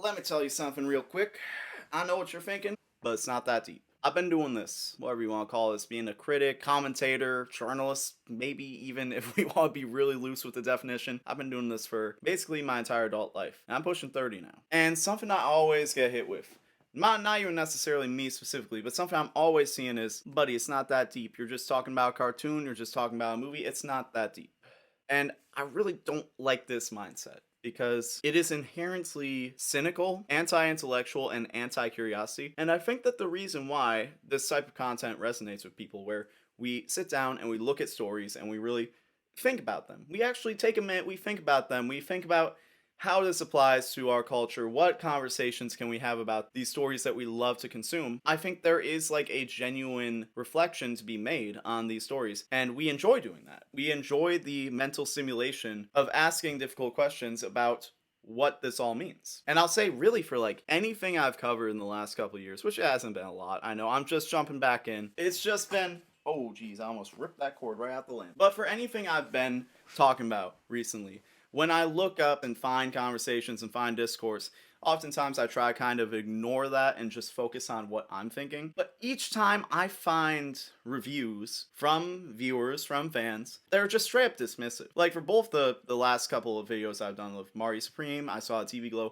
Let me tell you something real quick. I know what you're thinking, but it's not that deep. I've been doing this, whatever you want to call this, being a critic, commentator, journalist, maybe even if we want to be really loose with the definition. I've been doing this for basically my entire adult life. And I'm pushing 30 now. And something I always get hit with, not even necessarily me specifically, but something I'm always seeing is, buddy, it's not that deep. You're just talking about a cartoon, you're just talking about a movie. It's not that deep. And I really don't like this mindset because it is inherently cynical, anti intellectual, and anti curiosity. And I think that the reason why this type of content resonates with people, where we sit down and we look at stories and we really think about them, we actually take a minute, we think about them, we think about how this applies to our culture, what conversations can we have about these stories that we love to consume. I think there is like a genuine reflection to be made on these stories, and we enjoy doing that. We enjoy the mental stimulation of asking difficult questions about what this all means. And I'll say, really, for like anything I've covered in the last couple of years, which hasn't been a lot, I know I'm just jumping back in, it's just been, oh geez, I almost ripped that cord right out the lamp. But for anything I've been talking about recently, when I look up and find conversations and find discourse, oftentimes I try kind of ignore that and just focus on what I'm thinking. But each time I find reviews from viewers, from fans, they're just straight up dismissive. Like for both the last couple of videos I've done with Mario Supreme, I saw a TV Glow,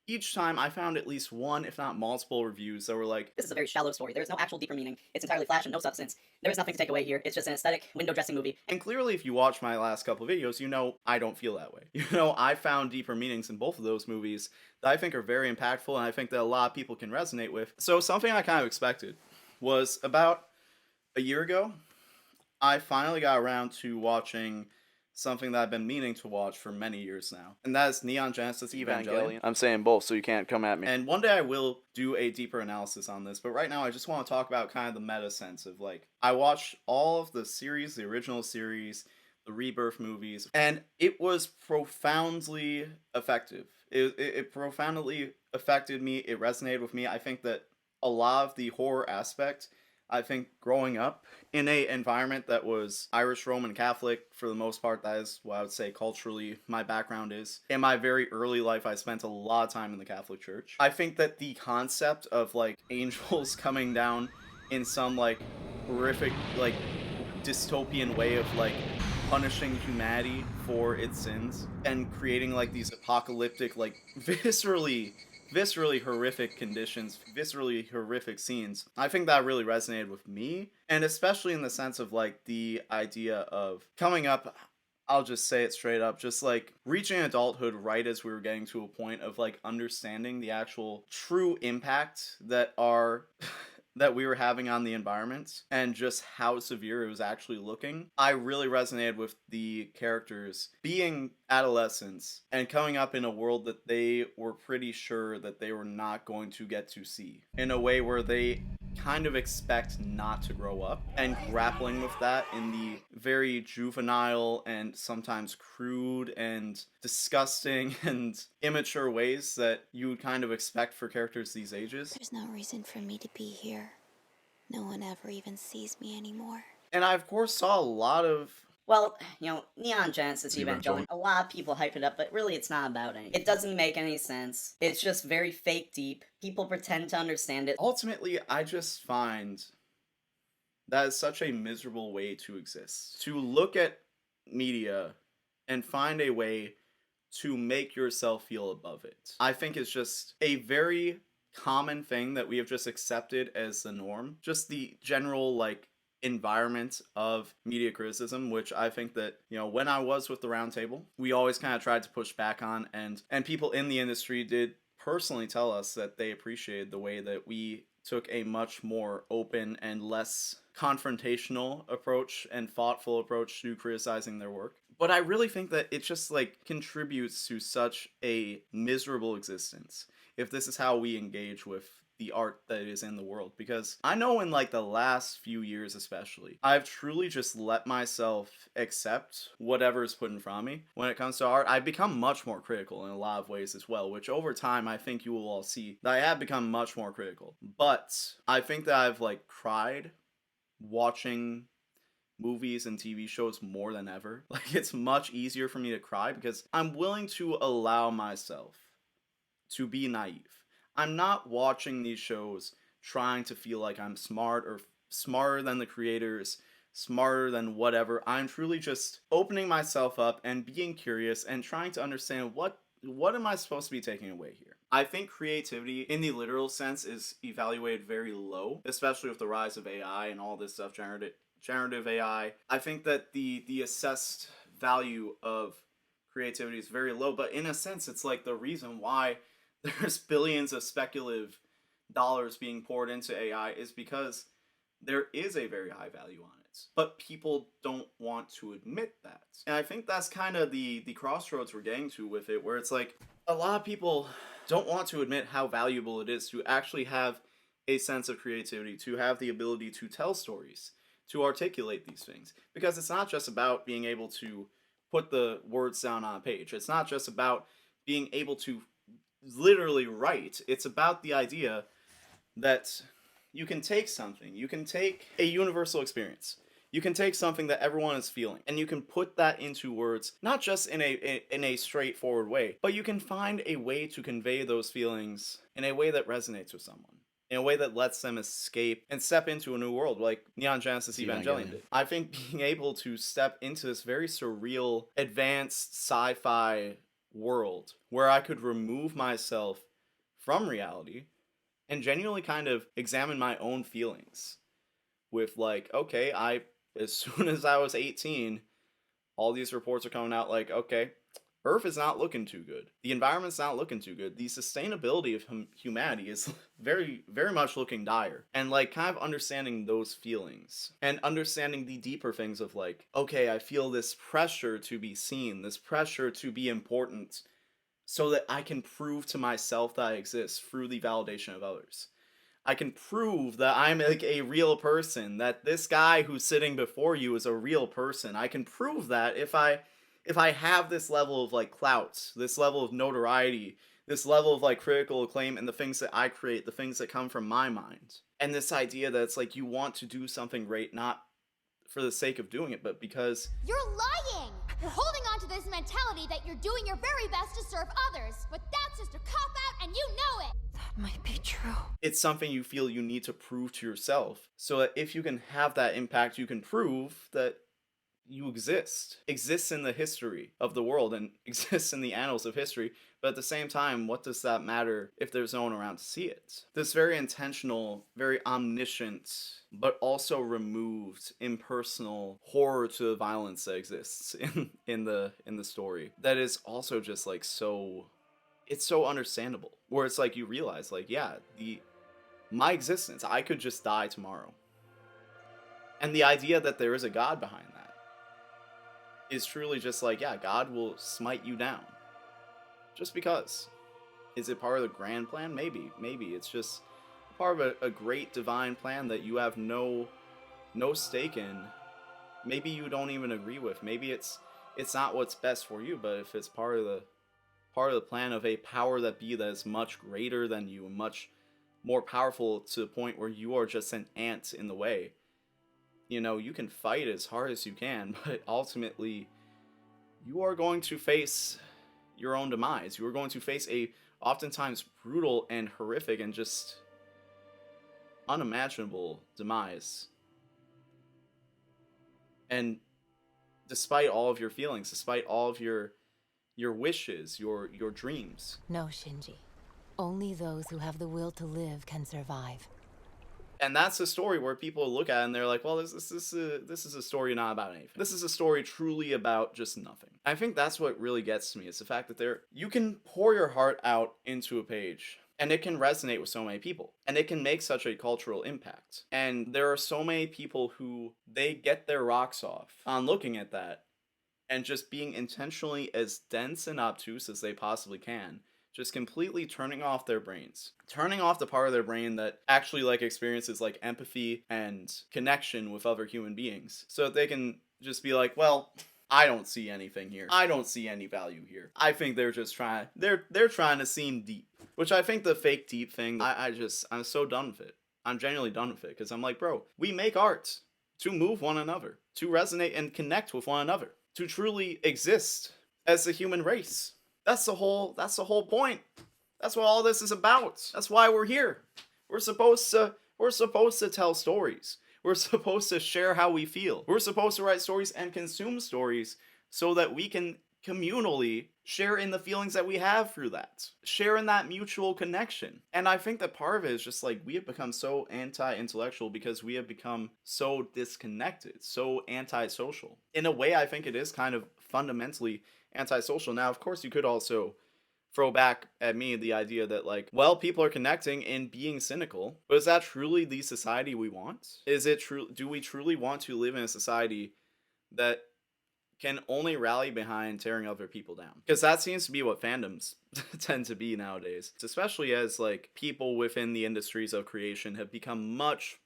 each time I found at least one, if not multiple reviews that were like, This is a very shallow story. There is no actual deeper meaning. It's entirely flash and no substance. There is nothing to take away here. It's just an aesthetic window dressing movie. and clearly if you watch my last couple of videos, you know I don't feel that way. You know, I found deeper meanings in both of those movies that I think are very impactful and I think that a lot of people can resonate with. So something I kind of expected was about a year ago, I finally got around to watching something that I've been meaning to watch for many years now, and that is Neon Genesis Evangelion. I'm saying both, so you can't come at me. And one day I will do a deeper analysis on this, but right now I just want to talk about kind of the meta sense of like, I watched all of the series, the original series, the Rebirth movies, and it was profoundly effective. It profoundly affected me, it resonated with me. I think that a lot of the horror aspect, I think growing up in a environment that was Irish Roman Catholic for the most part, that is what I would say culturally my background is. In my very early life, I spent a lot of time in the Catholic Church. I think that the concept of like angels coming down in some like horrific like dystopian way of like punishing humanity for its sins and creating like these apocalyptic like viscerally horrific conditions, viscerally horrific scenes. I think that really resonated with me, and especially in the sense of like the idea of coming up, I'll just say it straight up, just like reaching adulthood right as we were getting to a point of like understanding the actual true impact that our that we were having on the environment and just how severe it was actually looking. I really resonated with the characters being adolescents and coming up in a world that they were pretty sure that they were not going to get to see, in a way where they kind of expect not to grow up, and grappling with that in the very juvenile and sometimes crude and disgusting and immature ways that you would kind of expect for characters these ages. There's no reason for me to be here. No one ever even sees me anymore. And I, of course, saw a lot of Well, Neon Genesis Evangelion, a lot of people hype it up, but really it's not about anything. It doesn't make any sense. It's just very fake deep. People pretend to understand it. ultimately, I just find that is such a miserable way to exist. To look at media and find a way to make yourself feel above it, I think is just a very common thing that we have just accepted as the norm. Just the general, like, environment of media criticism, which I think that, when I was with the roundtable, we always kind of tried to push back on, and people in the industry did personally tell us that they appreciated the way that we took a much more open and less confrontational approach and thoughtful approach to criticizing their work. But I really think that it just like contributes to such a miserable existence if this is how we engage with the art that is in the world. Because I know in like the last few years especially, I've truly just let myself accept whatever is put in front of me. When it comes to art, I've become much more critical in a lot of ways as well, which over time I think you will all see that I have become much more critical. But I think that I've like cried watching movies and TV shows more than ever. Like, it's much easier for me to cry because I'm willing to allow myself to be naive. I'm not watching these shows trying to feel like I'm smart or smarter than the creators, smarter than whatever. I'm truly just opening myself up and being curious and trying to understand what am I supposed to be taking away here. I think creativity in the literal sense is evaluated very low, especially with the rise of AI and all this stuff, generative AI. I think that the assessed value of creativity is very low, but in a sense it's like the reason why there's billions of speculative dollars being poured into AI is because there is a very high value on it. But people don't want to admit that. And I think that's kind of the crossroads we're getting to with it, where it's like a lot of people don't want to admit how valuable it is to actually have a sense of creativity, to have the ability to tell stories, to articulate these things. Because it's not just about being able to put the words down on a page. It's not just about being able to literally write. It's about the idea that you can take something, you can take a universal experience, you can take something that everyone is feeling, and you can put that into words, not just in a straightforward way, but you can find a way to convey those feelings in a way that resonates with someone, in a way that lets them escape and step into a new world, like Neon Genesis Evangelion did. I think being able to step into this very surreal, advanced sci-fi world where I could remove myself from reality and genuinely kind of examine my own feelings with like, okay, as soon as I was 18, all these reports are coming out like, okay, Earth is not looking too good. The environment's not looking too good. The sustainability of humanity is very, very much looking dire. And like kind of understanding those feelings and understanding the deeper things of like, okay, I feel this pressure to be seen, this pressure to be important so that I can prove to myself that I exist through the validation of others. I can prove that I'm like a real person, that this guy who's sitting before you is a real person. I can prove that if I have this level of like clout, this level of notoriety, this level of like critical acclaim and the things that I create, the things that come from my mind. And this idea that it's like you want to do something great not for the sake of doing it, but because you're lying! You're holding on to this mentality that you're doing your very best to serve others, but that's just a cop-out and you know it! That might be true. It's something you feel you need to prove to yourself, so that if you can have that impact, you can prove that you exist in the history of the world and exists in the annals of history. But at the same time, what does that matter if there's no one around to see it? This very intentional, very omniscient, but also removed, impersonal horror to the violence that exists in the story, that is also just like it's so understandable, where it's like you realize like, yeah, my existence, I could just die tomorrow. And the idea that there is a God behind that is truly just like, yeah, God will smite you down. Just because. Is it part of the grand plan? Maybe. It's just part of a great divine plan that you have no stake in. Maybe you don't even agree with. Maybe it's not what's best for you, but if it's part of the plan of a power that is much greater than you, much more powerful to the point where you are just an ant in the way. You know, you can fight as hard as you can, but ultimately, you are going to face your own demise. You are going to face a oftentimes brutal and horrific and just unimaginable demise. And despite all of your feelings, despite all of your wishes, your dreams. No, Shinji. Only those who have the will to live can survive. And that's a story where people look at it and they're like, well, this is a story not about anything. This is a story truly about just nothing. I think that's what really gets to me, is the fact that you can pour your heart out into a page and it can resonate with so many people and it can make such a cultural impact. And there are so many people who they get their rocks off on looking at that and just being intentionally as dense and obtuse as they possibly can. Just completely turning off their brains. Turning off the part of their brain that actually like experiences like empathy and connection with other human beings. So that they can just be like, well, I don't see anything here. I don't see any value here. I think they're just trying to seem deep. Which I think the fake deep thing, I'm so done with it. I'm genuinely done with it. Because I'm like, bro, we make art to move one another. To resonate and connect with one another. To truly exist as a human race. That's the whole point. That's what all this is about. That's why we're here. We're supposed to tell stories. We're supposed to share how we feel. We're supposed to write stories and consume stories so that we can communally share in the feelings that we have through that. Share in that mutual connection. And I think that part of it is just like we have become so anti-intellectual because we have become so disconnected, so antisocial. In a way, I think it is kind of fundamentally antisocial. Now, of course, you could also throw back at me the idea that, like, well, people are connecting and being cynical, but is that truly the society we want? Is it true? Do we truly want to live in a society that can only rally behind tearing other people down? Because that seems to be what fandoms tend to be nowadays, especially as like people within the industries of creation have become much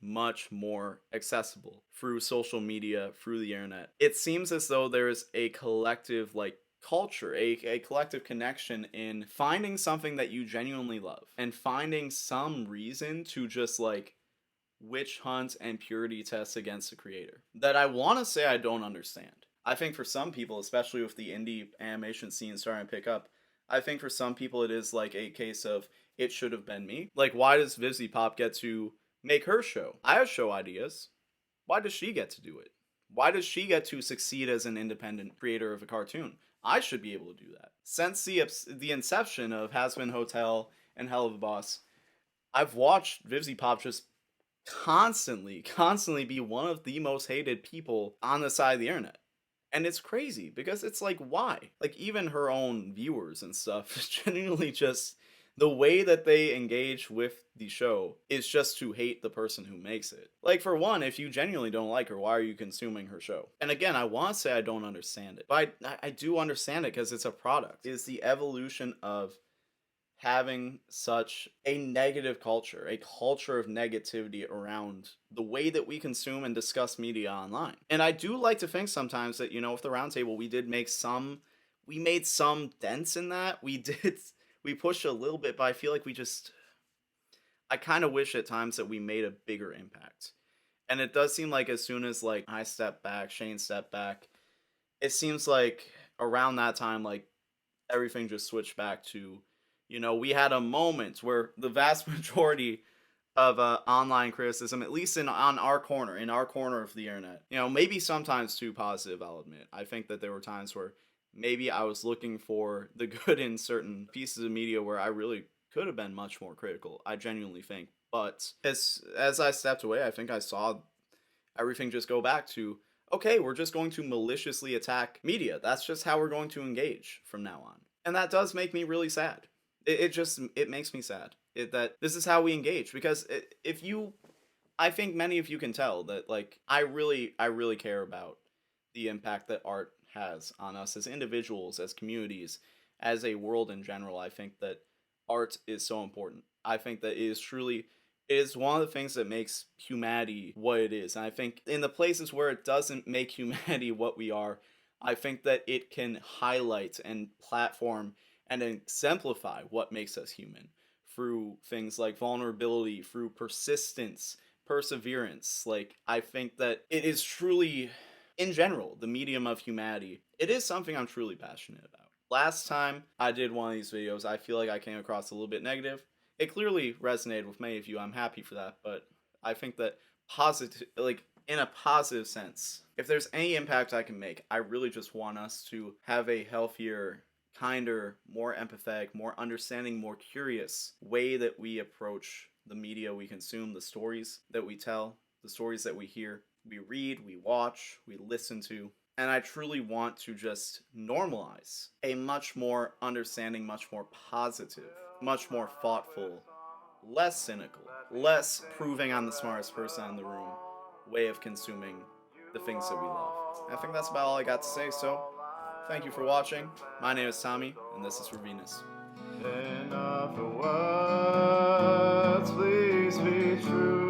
more accessible through social media, through the internet. It seems as though there is a collective like culture, a collective connection in finding something that you genuinely love and finding some reason to just like witch hunt and purity test against the creator that I want to say I don't understand. I think for some people, especially with the indie animation scene starting to pick up, I think for some people it is like a case of it should have been me. Like, why does Vizzy Pop get to make her show? I have show ideas. Why does she get to do it? Why does she get to succeed as an independent creator of a cartoon? I should be able to do that. Since the inception of Has Been Hotel and Hell of a Boss, I've watched Vivzy Pop just constantly be one of the most hated people on the side of the internet. And it's crazy because it's like, why? Like, even her own viewers and stuff is genuinely just the way that they engage with the show is just to hate the person who makes it. Like, for one, if you genuinely don't like her, why are you consuming her show? And again, I want to say I don't understand it, but I do understand it because it's a product. It's the evolution of having such a negative culture, a culture of negativity around the way that we consume and discuss media online. And I do like to think sometimes that, you know, with the roundtable, we made some dents in that. We pushed a little bit, but I feel like I kind of wish at times that we made a bigger impact. And it does seem like as soon as like I step back, Shane stepped back, it seems like around that time, like everything just switched back to, you know, we had a moment where the vast majority of online criticism, at least in our corner of the internet, you know, maybe sometimes too positive, I'll admit. I think that there were times where maybe I was looking for the good in certain pieces of media where I really could have been much more critical. I genuinely think. But as I stepped away, I think I saw everything just go back to, okay, we're just going to maliciously attack media. That's just how we're going to engage from now on. And that does make me really sad. It makes me sad that this is how we engage, because I think many of you can tell that, like, I really care about the impact that art has on us as individuals, as communities, as a world in general. I think that art is so important. I think that it is one of the things that makes humanity what it is. And I think in the places where it doesn't make humanity what we are, I think that it can highlight and platform and exemplify what makes us human through things like vulnerability, through persistence, perseverance. Like, I think that it is truly, in general, the medium of humanity. It is something I'm truly passionate about. Last time I did one of these videos, I feel like I came across a little bit negative. It clearly resonated with many of you. I'm happy for that, but I think that in a positive sense, if there's any impact I can make, I really just want us to have a healthier, kinder, more empathetic, more understanding, more curious way that we approach the media we consume, the stories that we tell, the stories that we hear, we read, we watch, we listen to. And I truly want to just normalize a much more understanding, much more positive, much more thoughtful, less cynical, less proving I'm the smartest person in the room way of consuming the things that we love. I think that's about all I got to say, so thank you for watching. My name is Tommy, and this is for Venus. Enough of words, please be true.